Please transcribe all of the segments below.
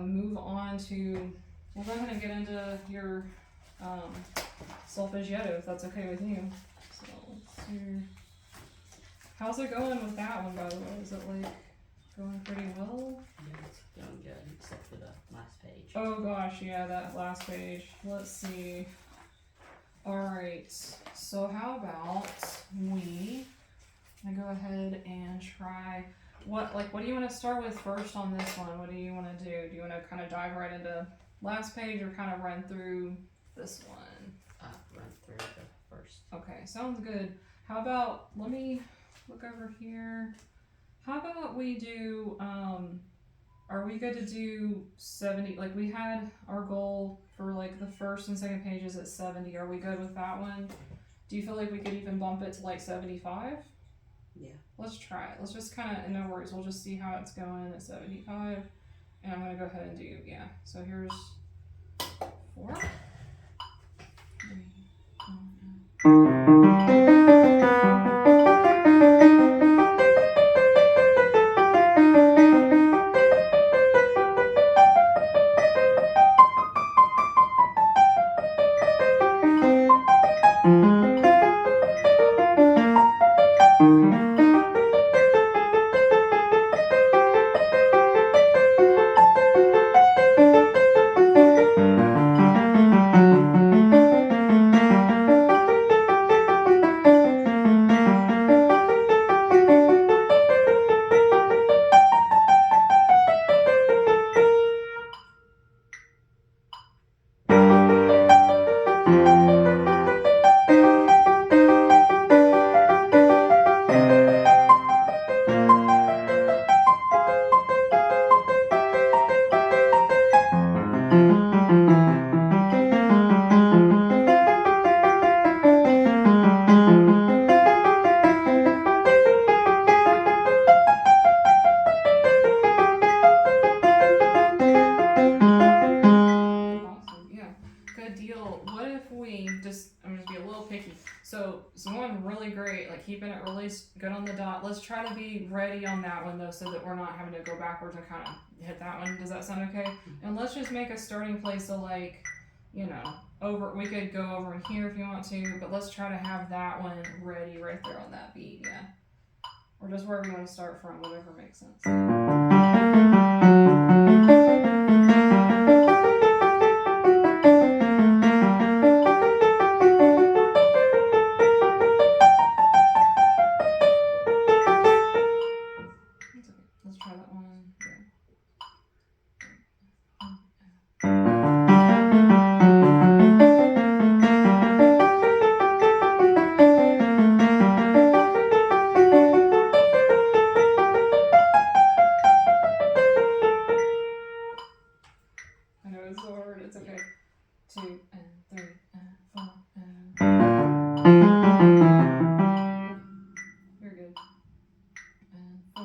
move on to, we'll go ahead and get into your solfeggiato, if that's okay with you. So let's see. How's it going with that one, by the way? Is it like going pretty well? Yeah, it's going good, except for the last page. Oh gosh, yeah, that last page. Let's see. Alright, so how about I go ahead and try, what do you want to start with first on this one? What do you want to do? Do you want to kind of dive right into last page or kind of run through this one? Run through the first. Okay, sounds good. How about, let me look over here. How about we do, are we good to do 70? Like we had our goal for like the first and second pages at 70. Are we good with that one? Do you feel like we could even bump it to like 75? Yeah. Let's try it. Let's just kind of, no worries, we'll just see how it's going at 75. And I'm going to go ahead and do, yeah. So here's 4. 3, 2, 1. One really great, like keeping it really good on the dot. Let's try to be ready on that one though, so that we're not having to go backwards and kind of hit that one. Does that sound okay? And let's just make a starting place so like, you know, we could go over in here if you want to, but let's try to have that one ready right there on that beat, yeah. Or just wherever you want to start from, whatever makes sense. Let's try that one. I know it's so hard. It's okay. 2 and 3 and 4 and. You're good. And 4.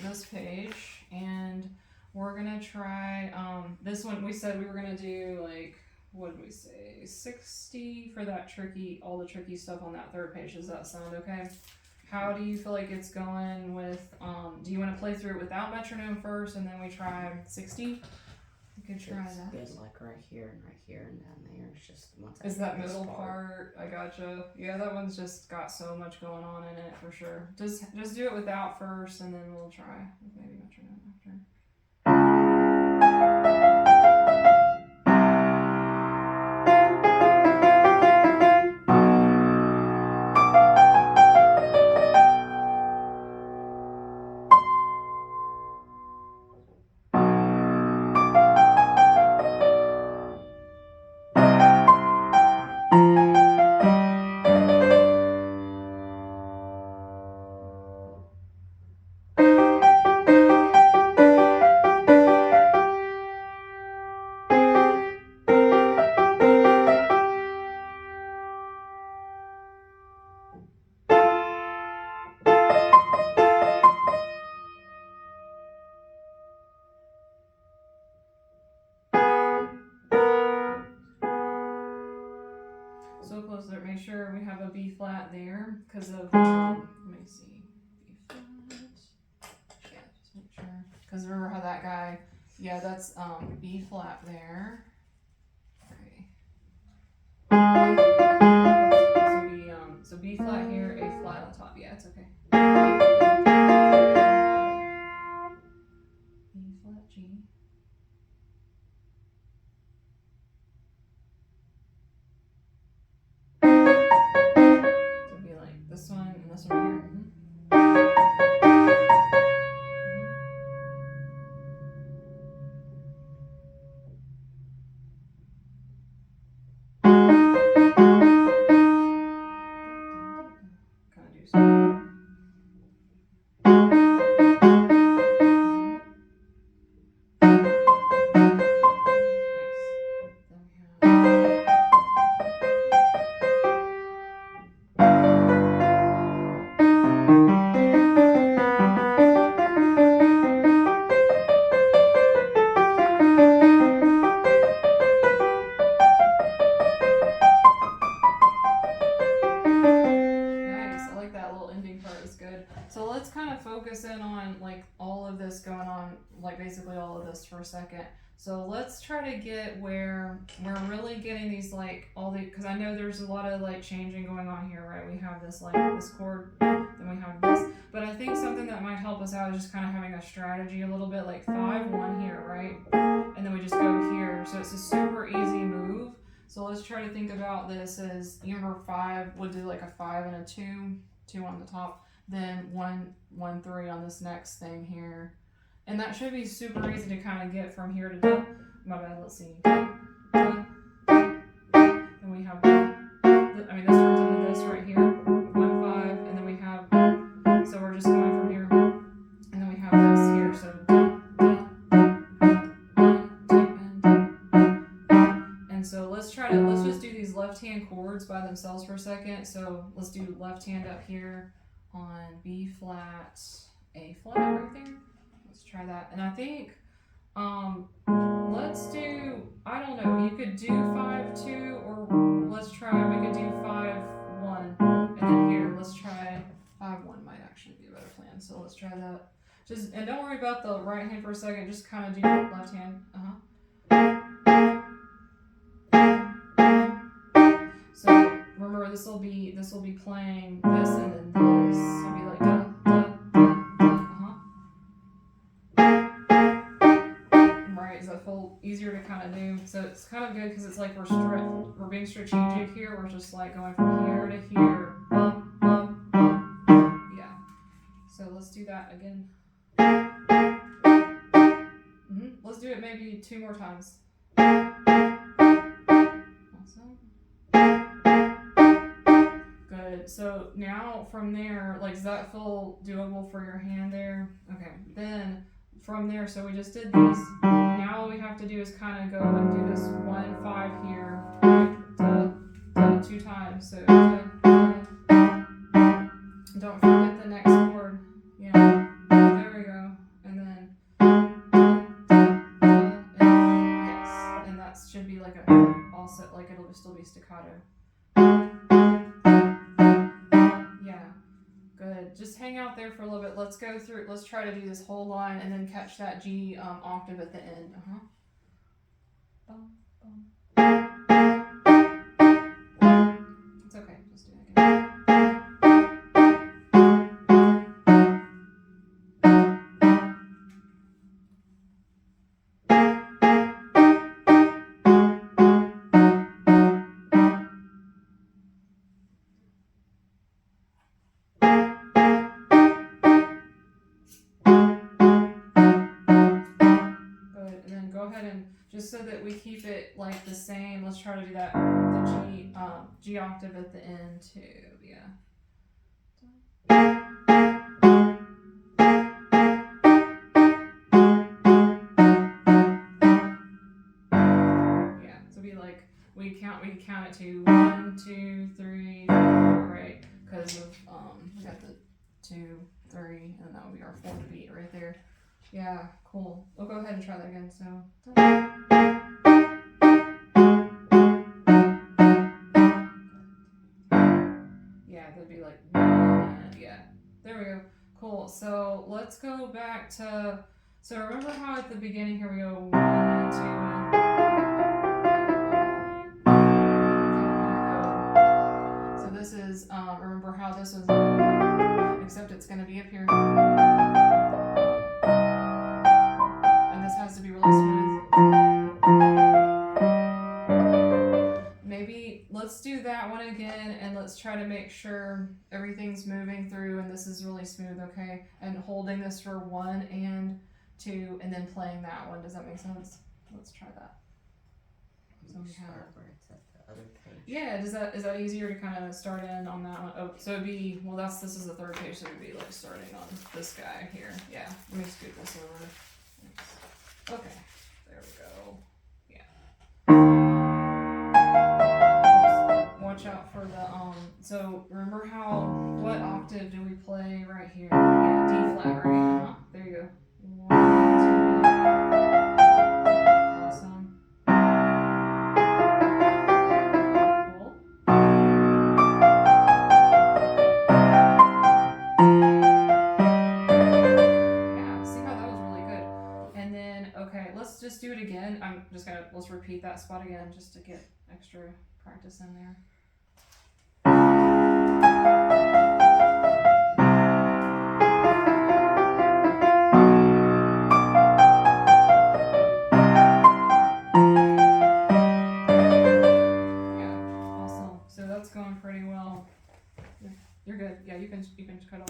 This page, and we're gonna try this one. We said we were gonna do like, what did we say, 60 for that tricky, all the tricky stuff on that third page. Does that sound okay? How do you feel like it's going with do you want to play through it without metronome first and then we try 60? We could try that. It's good, like right here and down there. It's just once is that middle part. I gotcha. Yeah, that one's just got so much going on in it for sure. Just do it without first, and then we'll try with maybe metronome after. closer. Make sure we have a B flat there because of, let me see, B flat. Yeah, just make sure. Because remember how that guy, yeah, that's B flat there. Okay. So B flat here, A flat on top. Yeah, it's okay. E flat G. So it'd be like this one and this one here. Kind of do something. So let's kind of focus in on like all of this going on, like basically all of this for a second. So let's try to get where we're really getting these like all the, because I know there's a lot of like changing going on here, right? We have this like this chord, then we have this, but I think something that might help us out is just kind of having a strategy a little bit, like 5-1 here, right? And then we just go here, so it's a super easy move. So let's try to think about this as, you remember 5 would do like a 5 and a 2 on the top, then 1, 1, 3 on this next thing here. And that should be super easy to kind of get from here to da. My bad, let's see. Da, da, da. Then we have, I mean, this turns into this right here. 1, 5, and then we have, so we're just going from here. And then we have this here, so da, and so let's just do these left-hand chords by themselves for a second. So let's do left hand up here on B flat, A flat right there. Let's try that. And I think, let's do, I don't know, you could do 5-2, or let's try, we could do 5-1. And then here, let's try 5-1 might actually be a better plan. So let's try that. Just, and don't worry about the right hand for a second, just kind of do left hand. So remember, this will be playing this and then this. It'll be like da, da, da, da, Right, does that feel easier to kind of do? So it's kind of good because it's like we're being strategic here. We're just like going from here to here. Yeah. So let's do that again. Let's do it maybe 2 more times. Awesome. Good. So now from there, like, does that feel doable for your hand there? Okay. Then from there, so we just did these. Now all we have to do is kind of go and do this 1, 5 here, right? 2 times. So don't forget the next chord. Yeah. There we go. And then yes, and that should be like a also like it'll still be staccato. Good. Just hang out there for a little bit. Let's go through. Let's try to do this whole line and then catch that G octave at the end. Bum, bum. It's okay. Just do it again. Just so that we keep it like the same, let's try to do that, the G octave at the end too, yeah. Yeah, so be like, we count it to 1, 2, 3, 4, right? Because of, we got the 2, 3, and that would be our 4th beat right there. Yeah, cool. We'll go ahead and try that again, so. it'd be like, yeah. There we go. Cool. So let's go back to. So remember how at the beginning here we go 1 and 2. So this is remember how this was, except it's going to be up here, and this has to be really smooth. Maybe let's do that one again, and let's try to make sure everything's moving through and this is really smooth, okay? And holding this for 1 and 2, and then playing that one. Does that make sense? Let's try that. So we have. Start where it's at the other page. Yeah, is that easier to kind of start in on that one? Oh, so it'd be, well, this is the third page, so it'd be like starting on this guy here. Yeah, let me scoot this over. Thanks. Okay, there we go. Yeah. Watch out for the, so remember what octave do we play right here? Yeah, D flat, right? Uh-huh. There you go. 1, 2. Awesome. Cool. Yeah, see how that was really good. And then, okay, let's just do it again. Let's repeat that spot again just to get extra practice in there. Yeah, awesome. So that's going pretty well. You're good. Yeah, you can cut off.